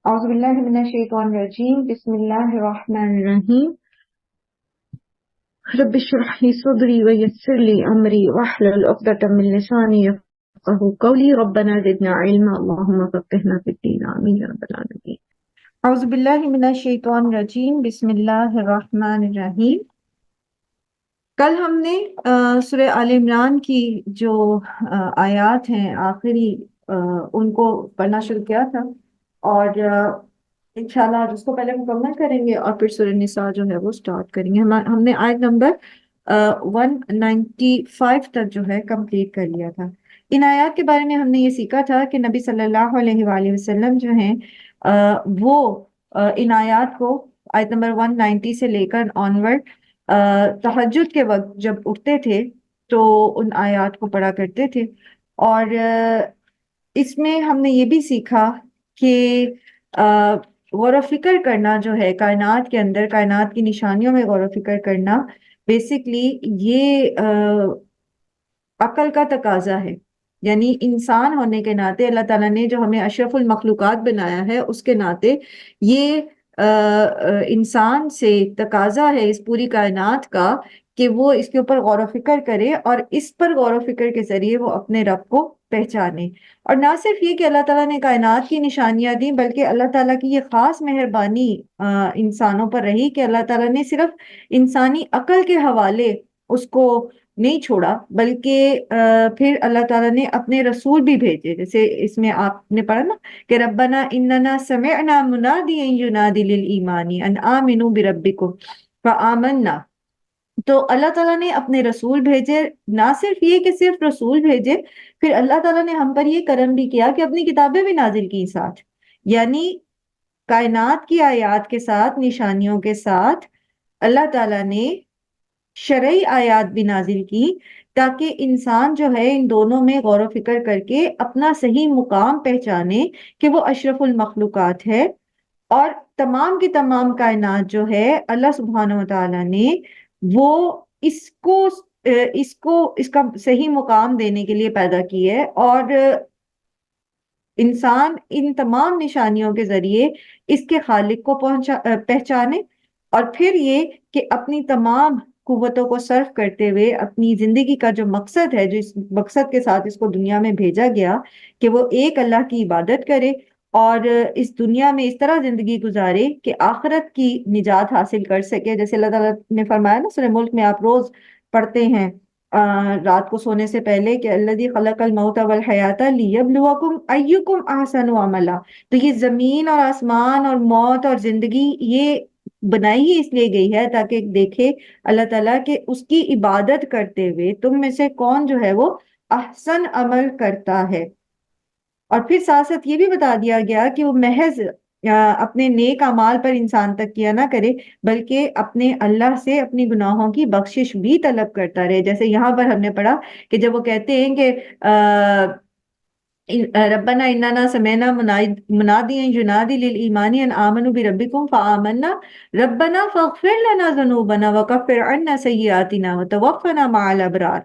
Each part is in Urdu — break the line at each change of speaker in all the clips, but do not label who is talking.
اعوذ باللہ من الشیطان الرجیم بسم اللہ الرحمن الرحیم رب اشرح لی صدری ویسر لی امری واحلل عقدۃ من لسانی یفقہوا قولی ربنا زدنا علما اللہم فقہنا فی الدین آمین یا رب العالمین۔ اعوذ باللہ من الشیطان الرجیم بسم اللہ الرحمن الرحیم۔ کل ہم نے سورہ آل عمران کی جو آیات ہیں آخری ان کو پڑھنا شروع کیا تھا، اور انشاءاللہ آج اس کو پہلے مکمل کریں گے اور پھر سورہ نساء جو ہے وہ سٹارٹ کریں گے۔ ہم نے آیت نمبر 195 تک جو ہے کمپلیٹ کر لیا تھا۔ ان آیات کے بارے میں ہم نے یہ سیکھا تھا کہ نبی صلی اللہ علیہ وآلہ وسلم جو ہیں وہ ان آیات کو آیت نمبر 190 سے لے کر آنورڈ تہجد کے وقت جب اٹھتے تھے تو ان آیات کو پڑھا کرتے تھے۔ اور اس میں ہم نے یہ بھی سیکھا کہ غور و فکر کرنا جو ہے کائنات کے اندر، کائنات کی نشانیوں میں غور و فکر کرنا بیسکلی یہ عقل کا تقاضا ہے۔ یعنی انسان ہونے کے ناطے اللہ تعالیٰ نے جو ہمیں اشرف المخلوقات بنایا ہے اس کے ناطے یہ انسان سے تقاضا ہے اس پوری کائنات کا کہ وہ اس کے اوپر غور و فکر کرے اور اس پر غور و فکر کے ذریعے وہ اپنے رب کو پہچانے۔ اور نہ صرف یہ کہ اللہ تعالیٰ نے کائنات کی نشانیاں دیں، بلکہ اللہ تعالیٰ کی یہ خاص مہربانی انسانوں پر رہی کہ اللہ تعالیٰ نے صرف انسانی عقل کے حوالے اس کو نہیں چھوڑا، بلکہ پھر اللہ تعالیٰ نے اپنے رسول بھی بھیجے۔ جیسے اس میں آپ نے پڑھا نا کہ ربنا اننا سمعنا منادیا ینادی للایمان ان آمنوا بربکم فآمنا۔ تو اللہ تعالیٰ نے اپنے رسول بھیجے، نہ صرف یہ کہ صرف رسول بھیجے، پھر اللہ تعالیٰ نے ہم پر یہ کرم بھی کیا کہ اپنی کتابیں بھی نازل کی ساتھ۔ یعنی کائنات کی آیات کے ساتھ، نشانیوں کے ساتھ اللہ تعالیٰ نے شرعی آیات بھی نازل کی تاکہ انسان جو ہے ان دونوں میں غور و فکر کر کے اپنا صحیح مقام پہچانے کہ وہ اشرف المخلوقات ہے، اور تمام کی تمام کائنات جو ہے اللہ سبحانہ وتعالیٰ نے وہ اس کو اس کا صحیح مقام دینے کے لیے پیدا کی ہے، اور انسان ان تمام نشانیوں کے ذریعے اس کے خالق کو پہچانے، اور پھر یہ کہ اپنی تمام قوتوں کو صرف کرتے ہوئے اپنی زندگی کا جو مقصد ہے، جو اس مقصد کے ساتھ اس کو دنیا میں بھیجا گیا کہ وہ ایک اللہ کی عبادت کرے اور اس دنیا میں اس طرح زندگی گزارے کہ آخرت کی نجات حاصل کر سکے۔ جیسے اللہ تعالیٰ نے فرمایا نا سورہ ملک میں، آپ روز پڑھتے ہیں رات کو سونے سے پہلے کہ الذی خلق الموت والحیات لیبلوکم ایکم احسن عملا۔ تو یہ زمین اور آسمان اور موت اور زندگی یہ بنائی ہی اس لیے گئی ہے تاکہ دیکھے اللہ تعالیٰ کہ اس کی عبادت کرتے ہوئے تم میں سے کون جو ہے وہ احسن عمل کرتا ہے۔ اور پھر ساتھ ساتھ یہ بھی بتا دیا گیا کہ وہ محض اپنے نیک اعمال پر انسان تکیہ نہ کرے، بلکہ اپنے اللہ سے اپنی گناہوں کی بخشش بھی طلب کرتا رہے۔ جیسے یہاں پر ہم نے پڑھا کہ جب وہ کہتے ہیں کہ ربنا اننا سمعنا منادیا ینادی للایمان ان آمنوا بربکم فآمنا ربنا فاغفر لنا ذنوبنا وکفر عنا سیئاتنا وتوفنا مع الابرار۔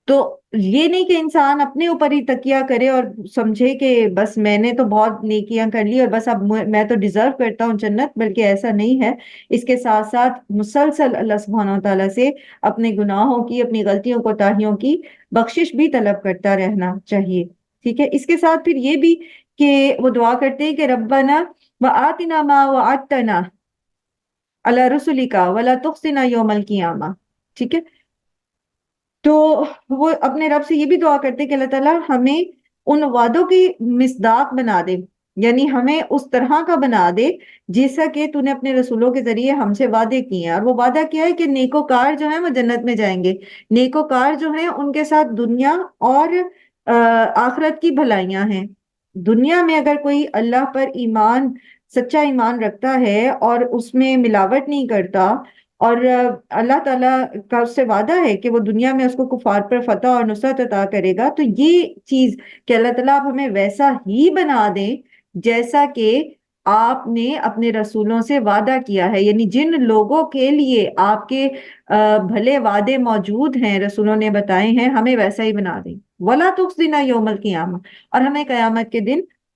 تو یہ نہیں کہ انسان اپنے اوپر ہی تکیہ کرے اور سمجھے کہ بس میں نے تو بہت نیکیاں کر لی اور بس اب میں تو ڈیزرو کرتا ہوں جنت، بلکہ ایسا نہیں ہے۔ اس کے ساتھ ساتھ مسلسل اللہ سبحانہ وتعالیٰ سے اپنے گناہوں کی، اپنی غلطیوں کوتاہیوں کی بخشش بھی طلب کرتا رہنا چاہیے۔ ٹھیک ہے، اس کے ساتھ پھر یہ بھی کہ وہ دعا کرتے ہیں کہ ربنا وآتنا ما وعدتنا علی رسلک ولا تخزنا یوم القیامہ۔ ٹھیک ہے، تو وہ اپنے رب سے یہ بھی دعا کرتے کہ اللہ تعالیٰ ہمیں ان وعدوں کی مصداق بنا دے، یعنی ہمیں اس طرح کا بنا دے جیسا کہ تو نے اپنے رسولوں کے ذریعے ہم سے وعدے کیے ہیں۔ اور وہ وعدہ کیا ہے کہ نیکوکار جو ہیں وہ جنت میں جائیں گے، نیکوکار جو ہیں ان کے ساتھ دنیا اور آخرت کی بھلائیاں ہیں۔ دنیا میں اگر کوئی اللہ پر ایمان، سچا ایمان رکھتا ہے اور اس میں ملاوٹ نہیں کرتا، اور اللہ تعالیٰ کا اس سے وعدہ ہے کہ وہ دنیا میں اس کو کفار پر فتح اور نصرت عطا کرے گا، تو یہ چیز کہ اللہ تعالیٰ آپ ہمیں ویسا ہی بنا دیں جیسا کہ آپ نے اپنے رسولوں سے وعدہ کیا ہے، یعنی جن لوگوں کے لیے آپ کے بھلے وعدے موجود ہیں، رسولوں نے بتائے ہیں، ہمیں ویسا ہی بنا دیں۔ وَلَا تُخْزِنَا يَوْمَ الْقِيَامَةِ، اور ہمیں قیامت کے دن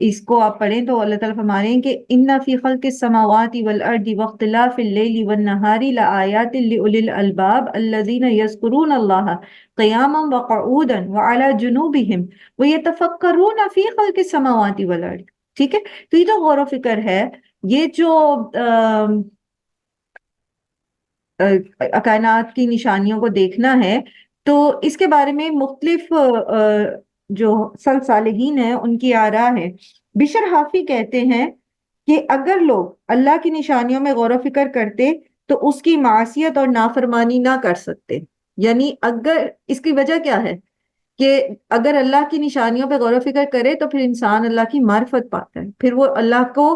اس کو آپ پڑھیں تو اللہ تعالیٰ فرما رہے ہیں کہ ان فی خلق السماوات والارض واختلاف اللیل والنہار لآیات لأولی الالباب الذین یذکرون اللہ قیاما وقعودا وعلی جنوبہم ویتفکرون فی خلق السماوات والارض. ٹھیک ہے، تو یہ تو غور و فکر ہے. یہ جو کائنات کی نشانیوں کو دیکھنا ہے، تو اس کے بارے میں مختلف جو صالحین ہیں ان کی آراء ہے. بشر حافی کہتے ہیں کہ اگر لوگ اللہ کی نشانیوں میں غور و فکر کرتے تو اس کی معصیت اور نافرمانی نہ کر سکتے. یعنی اگر اس کی وجہ کیا ہے کہ اگر اللہ کی نشانیوں پہ غور و فکر کرے تو پھر انسان اللہ کی معرفت پاتا ہے، پھر وہ اللہ کو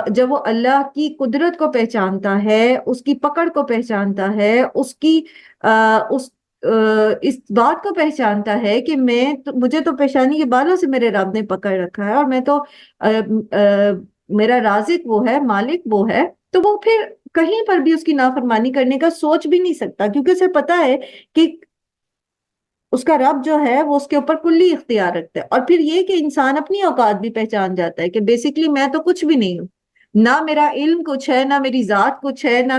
جب وہ اللہ کی قدرت کو پہچانتا ہے، اس کی پکڑ کو پہچانتا ہے، اس کی اس بات کو پہچانتا ہے کہ مجھے تو پیشانی کے بالوں سے میرے رب نے پکڑ رکھا ہے، اور میں تو میرا رازق وہ ہے، مالک وہ ہے، تو وہ پھر کہیں پر بھی اس کی نافرمانی کرنے کا سوچ بھی نہیں سکتا، کیونکہ اسے پتا ہے کہ اس کا رب جو ہے وہ اس کے اوپر کلی اختیار رکھتا ہے. اور پھر یہ کہ انسان اپنی اوقات بھی پہچان جاتا ہے کہ بیسیکلی میں تو کچھ بھی نہیں ہوں، نہ میرا علم کچھ ہے، نہ میری ذات کچھ ہے، نہ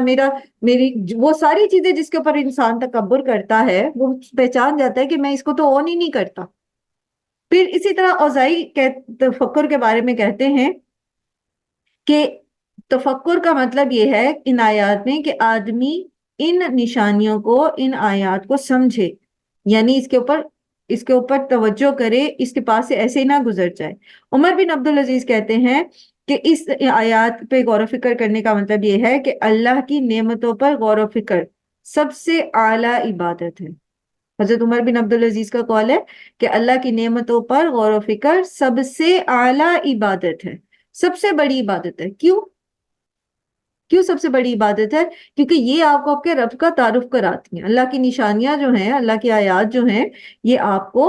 میری وہ ساری چیزیں جس کے اوپر انسان تکبر کرتا ہے وہ پہچان جاتا ہے کہ میں اس کو تو اون ہی نہیں کرتا. پھر اسی طرح اوزائی تفکر کے بارے میں کہتے ہیں کہ تفکر کا مطلب یہ ہے ان آیات میں کہ آدمی ان نشانیوں کو، ان آیات کو سمجھے، یعنی اس کے اوپر توجہ کرے، اس کے پاس سے ایسے ہی نہ گزر جائے. عمر بن عبدالعزیز کہتے ہیں کہ اس آیات پہ غور و فکر کرنے کا مطلب یہ ہے کہ اللہ کی نعمتوں پر غور و فکر سب سے اعلیٰ عبادت ہے. حضرت عمر بن عبدالعزیز کا قول ہے کہ اللہ کی نعمتوں پر غور و فکر سب سے اعلیٰ عبادت ہے، سب سے بڑی عبادت ہے. کیوں سب سے بڑی عبادت ہے؟ کیونکہ یہ آپ کو آپ کے رب کا تعارف کراتی ہیں. اللہ کی نشانیاں جو ہیں، اللہ کی آیات جو ہیں، یہ آپ کو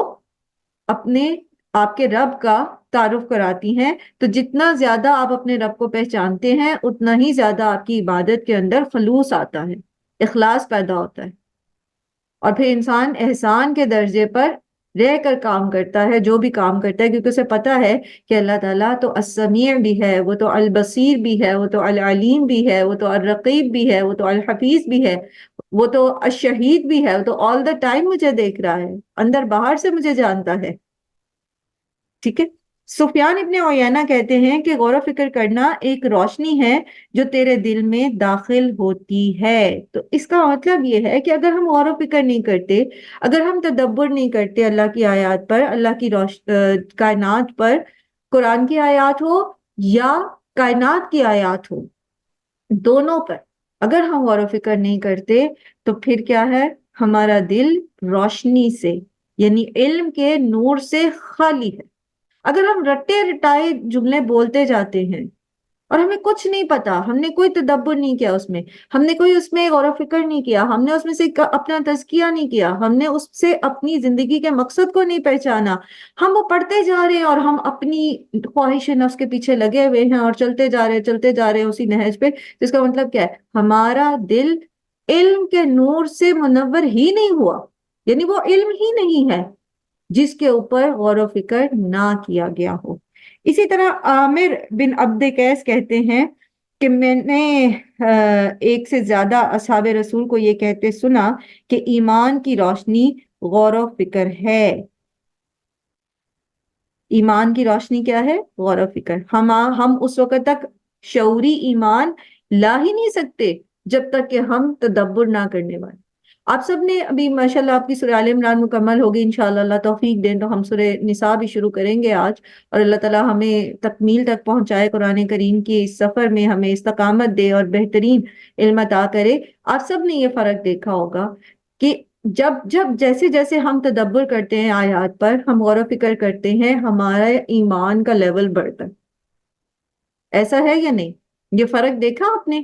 آپ کے رب کا تعارف کراتی ہیں. تو جتنا زیادہ آپ اپنے رب کو پہچانتے ہیں اتنا ہی زیادہ آپ کی عبادت کے اندر خلوص آتا ہے، اخلاص پیدا ہوتا ہے، اور پھر انسان احسان کے درجے پر رہ کر کام کرتا ہے، جو بھی کام کرتا ہے، کیونکہ اسے پتا ہے کہ اللہ تعالیٰ تو السمیع بھی ہے، وہ تو البصیر بھی ہے، وہ تو العلیم بھی ہے، وہ تو الرقیب بھی ہے، وہ تو الحفیظ بھی ہے، وہ تو الشہید بھی ہے، وہ تو آل دا ٹائم مجھے دیکھ رہا ہے، اندر باہر سے مجھے جانتا ہے. ٹھیک ہے. سفیان ابن عیینہ کہتے ہیں کہ غور و فکر کرنا ایک روشنی ہے جو تیرے دل میں داخل ہوتی ہے. تو اس کا مطلب یہ ہے کہ اگر ہم غور و فکر نہیں کرتے، اگر ہم تدبر نہیں کرتے اللہ کی آیات پر، اللہ کی کائنات پر، قرآن کی آیات ہو یا کائنات کی آیات ہو، دونوں پر اگر ہم غور و فکر نہیں کرتے تو پھر کیا ہے؟ ہمارا دل روشنی سے، یعنی علم کے نور سے خالی ہے. اگر ہم رٹے رٹائے جملے بولتے جاتے ہیں اور ہمیں کچھ نہیں پتا، ہم نے کوئی تدبر نہیں کیا اس میں، ہم نے کوئی اس میں غور و فکر نہیں کیا، ہم نے اس میں سے اپنا تزکیہ نہیں کیا، ہم نے اس سے اپنی زندگی کے مقصد کو نہیں پہچانا، ہم وہ پڑھتے جا رہے ہیں اور ہم اپنی خواہش نفس کے پیچھے لگے ہوئے ہیں اور چلتے جا رہے ہیں اسی نہج پہ، جس کا مطلب کیا ہے؟ ہمارا دل علم کے نور سے منور ہی نہیں ہوا، یعنی وہ علم ہی نہیں ہے جس کے اوپر غور و فکر نہ کیا گیا ہو. اسی طرح عامر بن عبد قیس کہتے ہیں کہ میں نے ایک سے زیادہ اصحاب رسول کو یہ کہتے سنا کہ ایمان کی روشنی غور و فکر ہے. ایمان کی روشنی کیا ہے؟ غور و فکر. ہم اس وقت تک شعوری ایمان لا ہی نہیں سکتے جب تک کہ ہم تدبر نہ کرنے والے. آپ سب نے ابھی ماشاءاللہ آپ کی سورہ آل عمران مکمل ہوگی، انشاءاللہ اللہ توفیق دیں تو ہم سورہ نساء بھی شروع کریں گے آج، اور اللہ تعالیٰ ہمیں تکمیل تک پہنچائے، قرآن کریم کی اس سفر میں ہمیں استقامت دے اور بہترین علم عطا کرے. آپ سب نے یہ فرق دیکھا ہوگا کہ جب جیسے ہم تدبر کرتے ہیں آیات پر، ہم غور و فکر کرتے ہیں، ہمارا ایمان کا لیول بڑھتا ہے. ایسا ہے یا نہیں؟ یہ فرق دیکھا آپ نے؟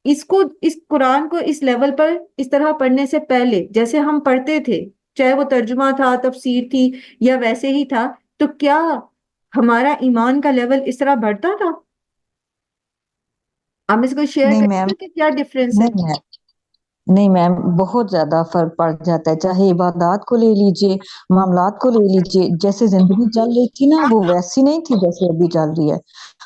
اس قرآن کو اس لیول پر اس طرح پڑھنے سے پہلے جیسے ہم پڑھتے تھے، چاہے وہ ترجمہ تھا، تفسیر تھی یا ویسے ہی تھا، تو کیا ہمارا ایمان کا لیول اس طرح بڑھتا تھا؟ آپ میں سے کوئی شیئر
نہیں میم،
کریں کہ کیا ڈفرینس ہے؟
نہیں ہے، نہیں میم، بہت زیادہ فرق پڑ جاتا ہے، چاہے عبادات کو لے لیجئے، معاملات کو لے لیجئے، جیسے زندگی چل رہی تھی نا وہ ویسی نہیں تھی جیسے ابھی چل رہی ہے،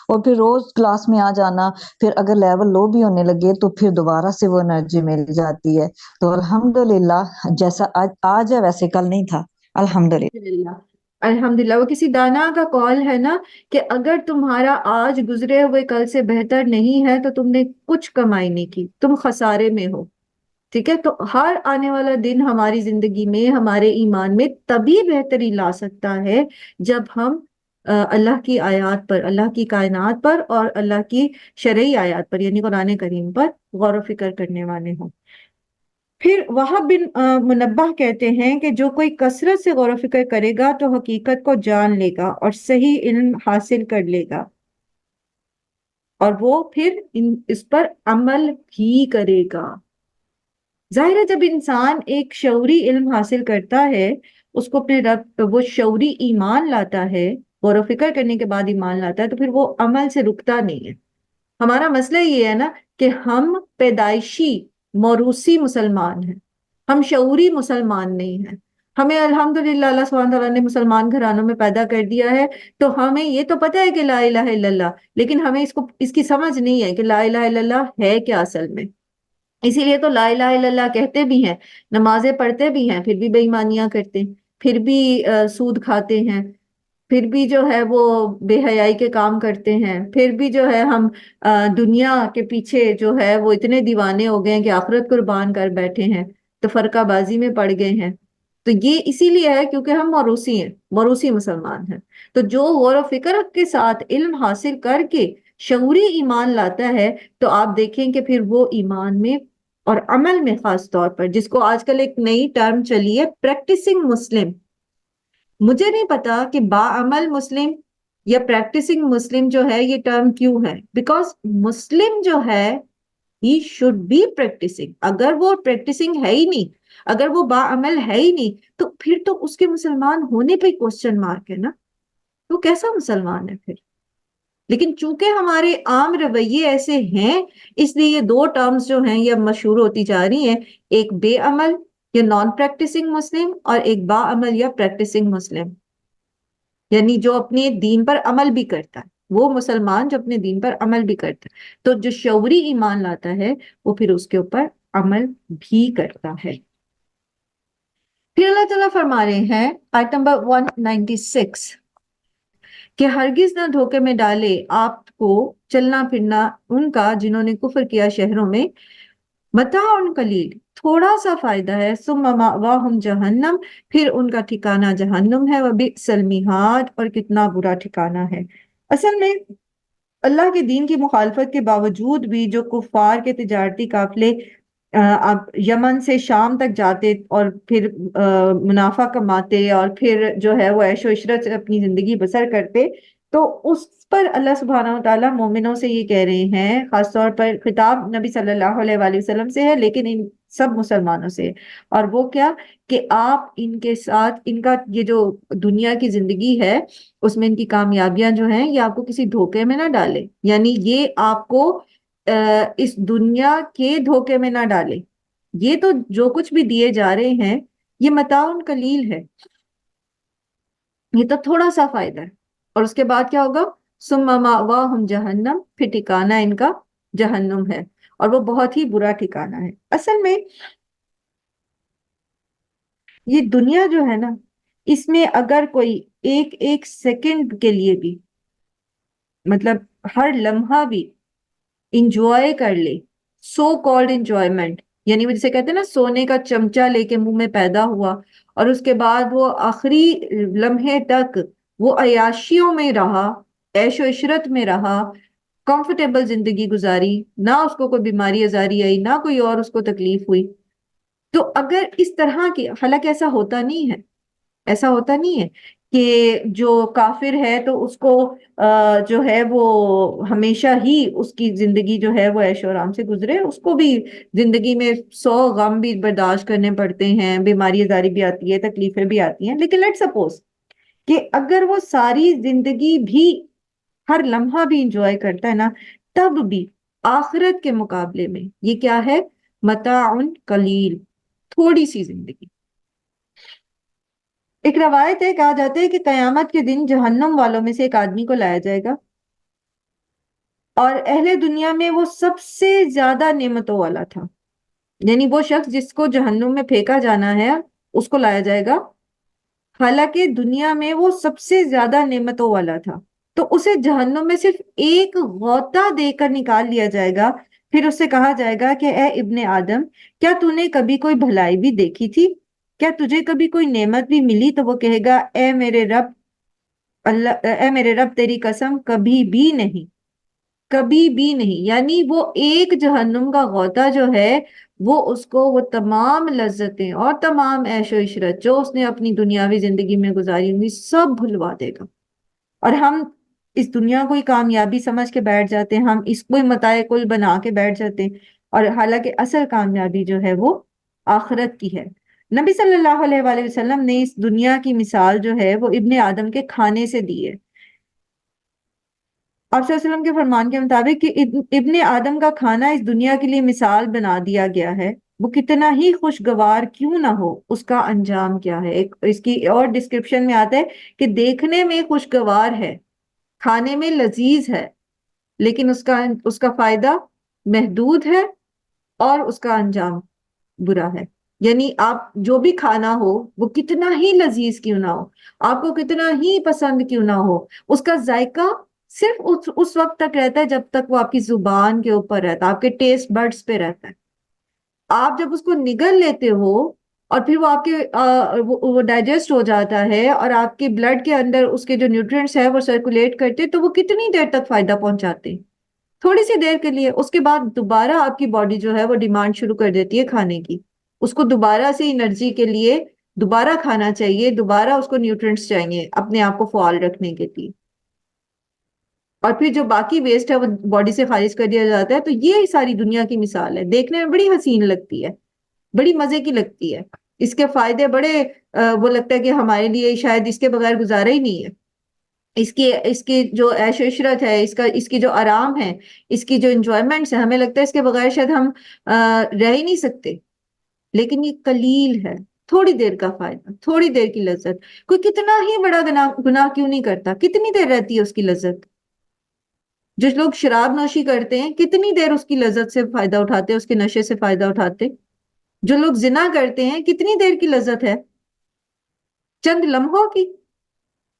اور پھر روز کلاس میں آ جانا، پھر اگر لیول لو بھی ہونے لگے تو پھر دوبارہ سے وہ انرجی مل جاتی ہے، تو الحمدللہ جیسا آج ہے ویسے کل نہیں تھا، الحمدللہ۔
الحمدللہ، الحمدللہ۔ وہ کسی دانا کا قول ہے نا کہ اگر تمہارا آج گزرے ہوئے کل سے بہتر نہیں ہے تو تم نے کچھ کمائی نہیں کی، تم خسارے میں ہو۔ ٹھیک ہے، تو ہر آنے والا دن ہماری زندگی میں، ہمارے ایمان میں تبھی بہتری لا سکتا ہے جب ہم اللہ کی آیات پر، اللہ کی کائنات پر اور اللہ کی شرعی آیات پر یعنی قرآن کریم پر غور و فکر کرنے والے ہوں۔ پھر وہب بن منبہ کہتے ہیں کہ جو کوئی کثرت سے غور و فکر کرے گا تو حقیقت کو جان لے گا اور صحیح علم حاصل کر لے گا، اور وہ پھر اس پر عمل بھی کرے گا۔ ظاہر ہے جب انسان ایک شعوری علم حاصل کرتا ہے، اس کو اپنے رب، وہ شعوری ایمان لاتا ہے، غور و فکر کرنے کے بعد ایمان لاتا ہے، تو پھر وہ عمل سے رکتا نہیں ہے۔ ہمارا مسئلہ یہ ہے نا کہ ہم پیدائشی موروثی مسلمان ہیں، ہم شعوری مسلمان نہیں ہیں۔ ہمیں الحمدللہ اللہ سبحانہ تعالیٰ نے مسلمان گھرانوں میں پیدا کر دیا ہے، تو ہمیں یہ تو پتہ ہے کہ لا الہ الا اللہ، لیکن ہمیں اس کی سمجھ نہیں ہے کہ لا الہ الا اللہ ہے کیا اصل میں۔ اسی لیے تو لا الہ الا اللہ کہتے بھی ہیں، نمازیں پڑھتے بھی ہیں، پھر بھی بے ایمانیاں کرتے ہیں، پھر بھی سود کھاتے ہیں، پھر بھی جو ہے وہ بے حیائی کے کام کرتے ہیں، پھر بھی جو ہے ہم دنیا کے پیچھے جو ہے وہ اتنے دیوانے ہو گئے ہیں کہ آخرت قربان کر بیٹھے ہیں، تو فرقہ بازی میں پڑ گئے ہیں۔ تو یہ اسی لیے ہے کیونکہ ہم موروثی ہیں، موروثی مسلمان ہیں۔ تو جو غور و فکر کے ساتھ علم حاصل کر کے شعوری ایمان لاتا ہے، تو آپ دیکھیں کہ پھر وہ ایمان میں اور عمل میں، خاص طور پر جس کو آج کل ایک نئی ٹرم چلی ہے پریکٹسنگ مسلم۔ مجھے نہیں پتا کہ باعمل مسلم یا پریکٹسنگ مسلم جو ہے یہ ٹرم کیوں ہے، بیکاز مسلم جو ہے ہی شوڈ بی پریکٹسنگ۔ اگر وہ پریکٹسنگ ہے ہی نہیں، اگر وہ باعمل ہے ہی نہیں، تو پھر تو اس کے مسلمان ہونے پہ کوسچن مارک ہے نا، تو کیسا مسلمان ہے پھر؟ لیکن چونکہ ہمارے عام رویے ایسے ہیں، اس لیے یہ دو ٹرمز جو ہیں یہ مشہور ہوتی جا رہی ہیں، ایک بے عمل یا نان پریکٹسنگ مسلم، اور ایک با عمل یا پریکٹسنگ مسلم، یعنی جو اپنے دین پر عمل بھی کرتا ہے، وہ مسلمان جو اپنے دین پر عمل بھی کرتا ہے۔ تو جو شعوری ایمان لاتا ہے وہ پھر اس کے اوپر عمل بھی کرتا ہے۔ پھر اللہ تعالیٰ فرما رہے ہیں آیت نمبر 196 کہ ہرگز نہ دھوکے میں ڈالے آپ کو چلنا پھرنا ان کا جنہوں نے کفر کیا شہروں میں، متاع قلیل، تھوڑا سا فائدہ ہے، ثم مأواہم جہنم، پھر ان کا ٹھکانہ جہنم ہے، وبئس المہاد، اور کتنا برا ٹھکانہ ہے۔ اصل میں اللہ کے دین کی مخالفت کے باوجود بھی جو کفار کے تجارتی قافلے اب یمن سے شام تک جاتے اور پھر منافع کماتے اور پھر جو ہے وہ عیش و عشرت سے اپنی زندگی بسر کرتے، تو اس پر اللہ سبحانہ و تعالیٰ مومنوں سے یہ کہہ رہے ہیں، خاص طور پر خطاب نبی صلی اللہ علیہ وآلہ وسلم سے ہے لیکن ان سب مسلمانوں سے، اور وہ کیا کہ آپ ان کے ساتھ ان کا یہ جو دنیا کی زندگی ہے اس میں ان کی کامیابیاں جو ہیں یہ آپ کو کسی دھوکے میں نہ ڈالے، یعنی یہ آپ کو اس دنیا کے دھوکے میں نہ ڈالے۔ یہ تو جو کچھ بھی دیے جا رہے ہیں یہ متاع قلیل ہے، یہ تو تھوڑا سا فائدہ ہے، اور اس کے بعد کیا ہوگا؟ ثم مأواہم جہنم، پھر ٹھکانہ ان کا جہنم ہے، اور وہ بہت ہی برا ٹھکانہ ہے۔ اصل میں یہ دنیا جو ہے نا، اس میں اگر کوئی ایک ایک سیکنڈ کے لیے بھی، مطلب ہر لمحہ بھی انجوائے کر لے، سو کالڈ انجوائمنٹ، یعنی وہ جسے کہتے ہیں نا سونے کا چمچہ لے کے منہ میں پیدا ہوا اور اس کے بعد وہ آخری لمحے تک وہ عیاشیوں میں رہا، عیش و عشرت میں رہا، کمفرٹیبل زندگی گزاری، نہ اس کو کوئی بیماری ازاری آئی، نہ کوئی اور اس کو تکلیف ہوئی، تو اگر اس طرح کی، حالانکہ ایسا ہوتا نہیں ہے، ایسا ہوتا نہیں ہے کہ جو کافر ہے تو اس کو جو ہے وہ ہمیشہ ہی اس کی زندگی جو ہے وہ عیش و آرام سے گزرے، اس کو بھی زندگی میں 100 غم بھی برداشت کرنے پڑتے ہیں، بیماری ازاری بھی آتی ہے، تکلیفیں بھی آتی ہیں، لیکن لیٹ سپوز کہ اگر وہ ساری زندگی بھی ہر لمحہ بھی انجوائے کرتا ہے نا، تب بھی آخرت کے مقابلے میں یہ کیا ہے؟ متاع قلیل، تھوڑی سی زندگی۔ ایک روایت ہے، کہا جاتا ہے کہ قیامت کے دن جہنم والوں میں سے ایک آدمی کو لایا جائے گا، اور اہل دنیا میں وہ سب سے زیادہ نعمتوں والا تھا، یعنی وہ شخص جس کو جہنم میں پھینکا جانا ہے اس کو لایا جائے گا، حالانکہ دنیا میں وہ سب سے زیادہ نعمتوں والا تھا۔ تو اسے جہنم میں صرف ایک غوطہ دے کر نکال لیا جائے گا، پھر اس سے کہا جائے گا کہ اے ابن آدم، کیا تو نے کبھی کوئی بھلائی بھی دیکھی تھی؟ کیا تجھے کبھی کوئی نعمت بھی ملی؟ تو وہ کہے گا اے میرے رب، اللہ، اے میرے رب تیری قسم، کبھی بھی نہیں، کبھی بھی نہیں۔ یعنی وہ ایک جہنم کا غوطہ جو ہے وہ اس کو وہ تمام لذتیں اور تمام عیش و عشرت جو اس نے اپنی دنیاوی زندگی میں گزاری ہوں گی سب بھلوا دے گا۔ اور ہم اس دنیا کو ہی کامیابی سمجھ کے بیٹھ جاتے ہیں، ہم اس کو ہی متاع کل بنا کے بیٹھ جاتے ہیں، اور حالانکہ اصل کامیابی جو ہے وہ آخرت کی ہے۔ نبی صلی اللہ علیہ وآلہ وسلم نے اس دنیا کی مثال جو ہے وہ ابن آدم کے کھانے سے دی ہے۔ آپ صلی اللہ علیہ وسلم کے فرمان کے مطابق کہ ابن آدم کا کھانا اس دنیا کے لیے مثال بنا دیا گیا ہے، وہ کتنا ہی خوشگوار کیوں نہ ہو اس کا انجام کیا ہے۔ اس کی اور ڈسکرپشن میں آتا ہے کہ دیکھنے میں خوشگوار ہے، کھانے میں لذیذ ہے، لیکن اس کا فائدہ محدود ہے اور اس کا انجام برا ہے۔ یعنی آپ جو بھی کھانا ہو وہ کتنا ہی لذیذ کیوں نہ ہو، آپ کو کتنا ہی پسند کیوں نہ ہو، اس کا ذائقہ صرف اس وقت تک رہتا ہے جب تک وہ آپ کی زبان کے اوپر رہتا ہے، آپ کے ٹیسٹ برڈز پہ رہتا ہے۔ آپ جب اس کو نگل لیتے ہو اور پھر وہ آپ کے وہ ڈائجسٹ ہو جاتا ہے اور آپ کے بلڈ کے اندر اس کے جو نیوٹرینٹس ہے وہ سرکولیٹ کرتے، تو وہ کتنی دیر تک فائدہ پہنچاتے ہیں؟ تھوڑی سی دیر کے لیے، اس کے بعد دوبارہ آپ کی باڈی جو ہے وہ ڈیمانڈ شروع کر دیتی ہے کھانے کی، اس کو دوبارہ سے انرجی کے لیے دوبارہ کھانا چاہیے، دوبارہ اس کو نیوٹرینٹس چاہیے اپنے آپ کو فعال رکھنے کے لیے، اور پھر جو باقی ویسٹ ہے وہ باڈی سے خارج کر دیا جاتا ہے۔ تو یہ ساری دنیا کی مثال ہے، دیکھنے میں بڑی حسین لگتی ہے، بڑی مزے کی لگتی ہے، اس کے فائدے بڑے وہ لگتا ہے کہ ہمارے لیے شاید اس کے بغیر گزارا ہی نہیں ہے۔ اس کی جو عیش و عشرت ہے، اس کی جو آرام ہے، اس کی جو انجوائمنٹس ہے، ہمیں لگتا ہے اس کے بغیر شاید ہم رہ ہی نہیں سکتے، لیکن یہ قلیل ہے، تھوڑی دیر کا فائدہ، تھوڑی دیر کی لذت۔ کوئی کتنا ہی بڑا گناہ کیوں نہیں کرتا، کتنی دیر رہتی ہے اس کی لذت؟ جو لوگ شراب نوشی کرتے ہیں کتنی دیر اس کی لذت سے فائدہ اٹھاتے ہیں، اس کے نشے سے فائدہ اٹھاتے؟ جو لوگ زنا کرتے ہیں کتنی دیر کی لذت ہے؟ چند لمحوں کی۔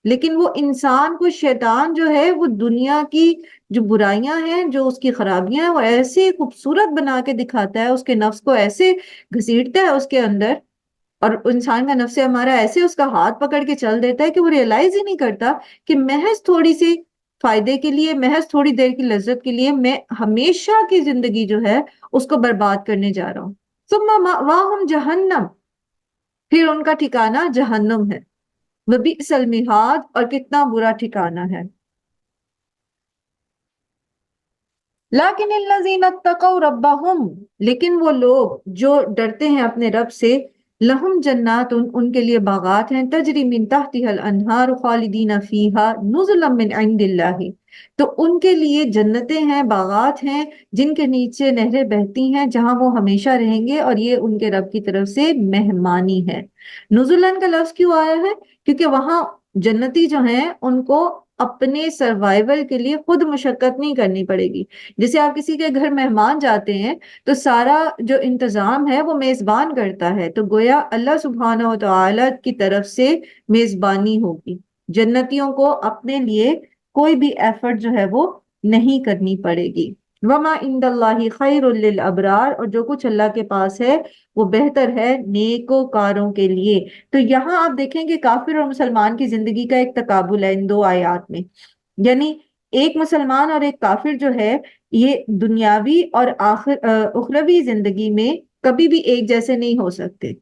لیکن وہ انسان کو شیطان جو ہے وہ دنیا کی جو برائیاں ہیں، جو اس کی خرابیاں ہیں، وہ ایسے خوبصورت بنا کے دکھاتا ہے، اس کے نفس کو ایسے گھسیٹتا ہے اس کے اندر، اور انسان کا نفس ہمارا ایسے اس کا ہاتھ پکڑ کے چل دیتا ہے کہ وہ ریئلائز ہی نہیں کرتا کہ محض تھوڑی سی فائدے کے لیے، محض تھوڑی دیر کی لذت کے لیے میں ہمیشہ کی زندگی جو ہے اس کو برباد کرنے جا رہا ہوں۔ ثم مأواہم جہنم، پھر ان کا ٹھکانہ جہنم ہے، وبئس المہاد، اور کتنا برا ٹھکانہ ہے۔ لیکن الذین اتقوا ربہم، لیکن وہ لوگ جو ڈرتے ہیں اپنے رب سے، لہم جنات، ان کے لیے باغات ہیں، تجری من تحتها الانہار خالدین فیہا نزلا من عند اللہ، تو ان کے لیے جنتیں ہیں، باغات ہیں جن کے نیچے نہریں بہتی ہیں جہاں وہ ہمیشہ رہیں گے، اور یہ ان کے رب کی طرف سے مہمانی ہے۔ نزلن کا لفظ کیوں آیا ہے؟ کیونکہ وہاں جنتی جو ہیں ان کو اپنے سروائیول کے لیے خود مشقت نہیں کرنی پڑے گی۔ جیسے آپ کسی کے گھر مہمان جاتے ہیں تو سارا جو انتظام ہے وہ میزبان کرتا ہے، تو گویا اللہ سبحانہ و تعالی کی طرف سے میزبانی ہوگی، جنتیوں کو اپنے لیے کوئی بھی ایفرٹ جو ہے وہ نہیں کرنی پڑے گی۔ وما عند اللہ خیر للابرار، اور جو کچھ اللہ کے پاس ہے وہ بہتر ہے نیکوکاروں کے لیے۔ تو یہاں آپ دیکھیں کہ کافر اور مسلمان کی زندگی کا ایک تقابل ہے ان دو آیات میں، یعنی ایک مسلمان اور ایک کافر جو ہے یہ دنیاوی اور اخروی زندگی میں کبھی بھی ایک جیسے نہیں ہو سکتے۔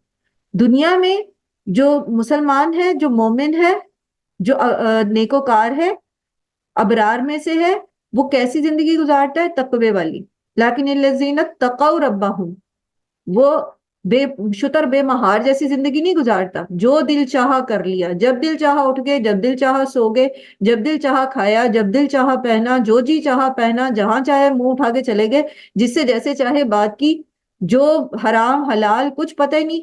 دنیا میں جو مسلمان ہے، جو مومن ہے، جو نیکوکار ہے، ابرار میں سے ہے، وہ کیسی زندگی گزارتا ہے؟ تقوی والی۔ لیکن الذین اتقوا ربہم، وہ بے مہار جیسی زندگی نہیں گزارتا، جو دل چاہا کر لیا، جب دل چاہا اٹھ گئے، جب دل چاہا سو گئے، جب دل چاہا کھایا، جب دل چاہا پہنا، جو جی چاہا پہنا، جہاں چاہے منہ اٹھا کے چلے گئے، جس سے جیسے چاہے بات کی، جو حرام حلال کچھ پتہ ہی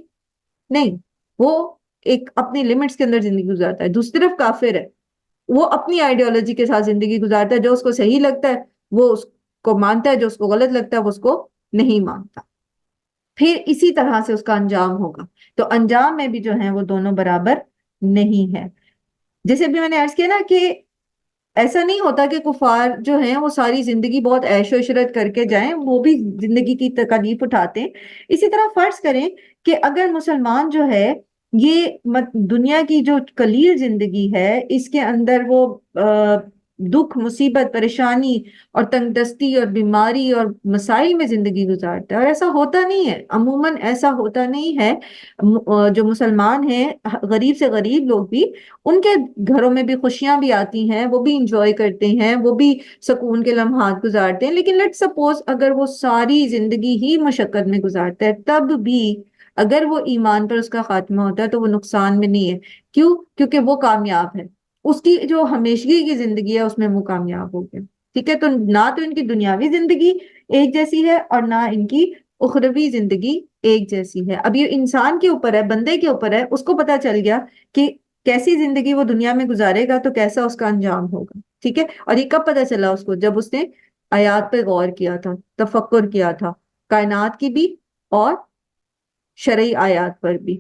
نہیں، وہ ایک اپنی لمٹس کے اندر زندگی گزارتا ہے. دوسری طرف کافر ہے، وہ اپنی آئیڈیالوجی کے ساتھ زندگی گزارتا ہے، جو اس کو صحیح لگتا ہے وہ اس کو مانتا ہے، جو اس کو غلط لگتا ہے وہ اس کو نہیں مانتا. پھر اسی طرح سے اس کا انجام ہوگا. تو انجام میں بھی جو ہیں وہ دونوں برابر نہیں ہے. جیسے بھی میں نے عرض کیا نا کہ ایسا نہیں ہوتا کہ کفار جو ہیں وہ ساری زندگی بہت عیش و عشرت کر کے جائیں، وہ بھی زندگی کی تکالیف اٹھاتے ہیں. اسی طرح فرض کریں کہ اگر مسلمان جو ہے یہ دنیا کی جو قلیل زندگی ہے اس کے اندر وہ دکھ مصیبت پریشانی اور تنگ دستی اور بیماری اور مسائل میں زندگی گزارتا ہے، اور ایسا ہوتا نہیں ہے، عموماً ایسا ہوتا نہیں ہے. جو مسلمان ہیں غریب سے غریب لوگ بھی، ان کے گھروں میں بھی خوشیاں بھی آتی ہیں، وہ بھی انجوائے کرتے ہیں، وہ بھی سکون کے لمحات گزارتے ہیں. لیکن لیٹ سپوز اگر وہ ساری زندگی ہی مشقت میں گزارتا ہے، تب بھی اگر وہ ایمان پر اس کا خاتمہ ہوتا ہے تو وہ نقصان میں نہیں ہے. کیوں؟ کیونکہ وہ کامیاب ہے، اس کی جو ہمیشگی کی زندگی ہے اس میں وہ کامیاب ہو گیا. ٹھیک ہے، تو نہ تو ان کی دنیاوی زندگی ایک جیسی ہے اور نہ ان کی اخروی زندگی ایک جیسی ہے. اب یہ انسان کے اوپر ہے، بندے کے اوپر ہے، اس کو پتا چل گیا کہ کیسی زندگی وہ دنیا میں گزارے گا تو کیسا اس کا انجام ہوگا. ٹھیک ہے، اور یہ کب پتا چلا اس کو؟ جب اس نے آیات پہ غور کیا تھا، تفکر کیا تھا، کائنات کی بھی اور شرعی آیات پر بھی.